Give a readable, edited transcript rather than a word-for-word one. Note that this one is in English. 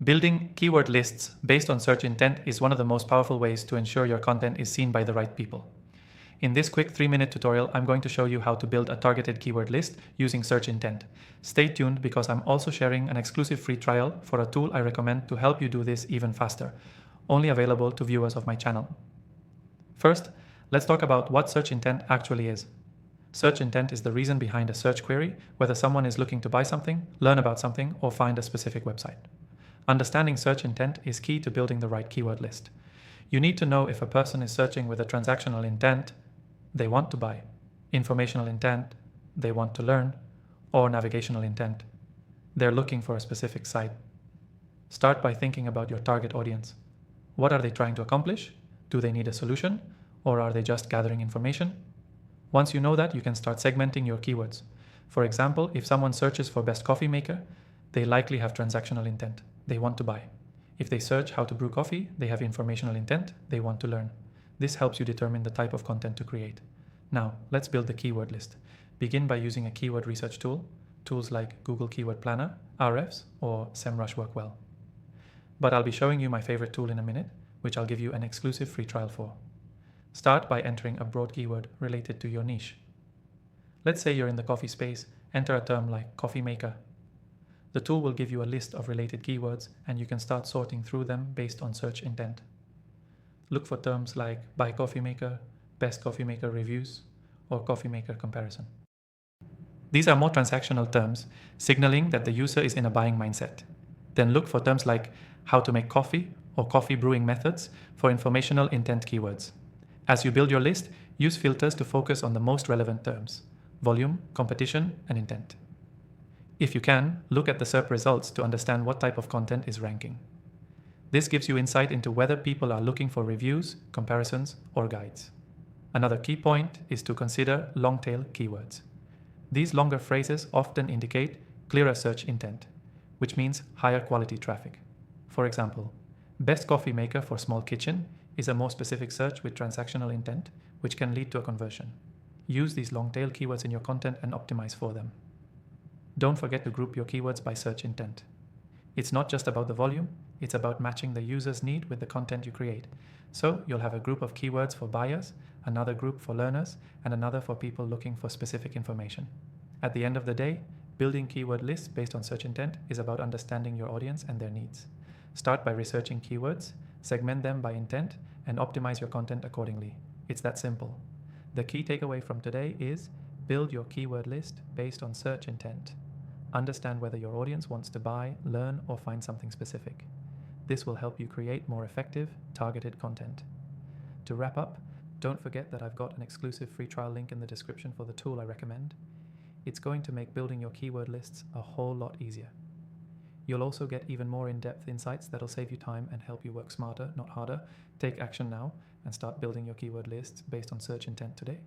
Building keyword lists based on search intent is one of the most powerful ways to ensure your content is seen by the right people. In this quick 3-minute tutorial, I'm going to show you how to build a targeted keyword list using search intent. Stay tuned because I'm also sharing an exclusive free trial for a tool I recommend to help you do this even faster, only available to viewers of my channel. First, let's talk about what search intent actually is. Search intent is the reason behind a search query, whether someone is looking to buy something, learn about something, or find a specific website. Understanding search intent is key to building the right keyword list. You need to know if a person is searching with a transactional intent, they want to buy, informational intent, they want to learn, or navigational intent, they're looking for a specific site. Start by thinking about your target audience. What are they trying to accomplish? Do they need a solution, or are they just gathering information? Once you know that, you can start segmenting your keywords. For example, if someone searches for best coffee maker, they likely have transactional intent. They want to buy. If they search how to brew coffee, they have informational intent. They want to learn. This helps you determine the type of content to create. Now, let's build the keyword list. Begin by using a keyword research tool. Tools like Google Keyword Planner, Ahrefs, or SEMrush work well. But I'll be showing you my favorite tool in a minute, which I'll give you an exclusive free trial for. Start by entering a broad keyword related to your niche. Let's say you're in the coffee space, enter a term like coffee maker. The tool will give you a list of related keywords and you can start sorting through them based on search intent. Look for terms like buy coffee maker, best coffee maker reviews, or coffee maker comparison. These are more transactional terms, signaling that the user is in a buying mindset. Then look for terms like how to make coffee or coffee brewing methods for informational intent keywords. As you build your list, use filters to focus on the most relevant terms: volume, competition, and intent. If you can, look at the SERP results to understand what type of content is ranking. This gives you insight into whether people are looking for reviews, comparisons, or guides. Another key point is to consider long-tail keywords. These longer phrases often indicate clearer search intent, which means higher quality traffic. For example, best coffee maker for small kitchen is a more specific search with transactional intent, which can lead to a conversion. Use these long-tail keywords in your content and optimize for them. Don't forget to group your keywords by search intent. It's not just about the volume, it's about matching the user's need with the content you create. So you'll have a group of keywords for buyers, another group for learners, and another for people looking for specific information. At the end of the day, building keyword lists based on search intent is about understanding your audience and their needs. Start by researching keywords, segment them by intent, and optimize your content accordingly. It's that simple. The key takeaway from today is build your keyword list based on search intent. Understand whether your audience wants to buy, learn, or find something specific. This will help you create more effective, targeted content. To wrap up, don't forget that I've got an exclusive free trial link in the description for the tool I recommend. It's going to make building your keyword lists a whole lot easier. You'll also get even more in-depth insights that'll save you time and help you work smarter, not harder. Take action now and start building your keyword lists based on search intent today.